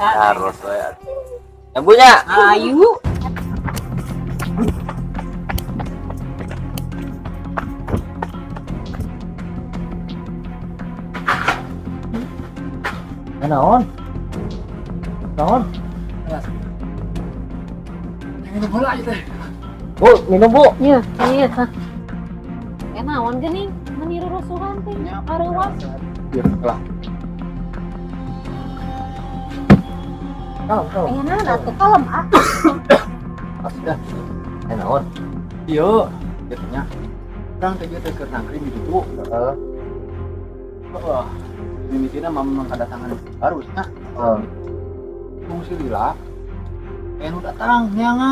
Harus ya. Ya punya. Ayu. Naon? Naon? Minum bola aja teh. Bu, minum bu. Iya, iya. Naon geuning? Meniru rusuhan teh. Areuwas. Iya, lah. Kalem, kalem. Naon atuh kalem ah. Sudah. Naon? Iya, jatuhnya. Orang teh teh keur nangkring di ditu. Heeh. Heeh. Mimitina mamang kedatangan baru nya. Heeh. Fungsi lila. Enu datang nyangan.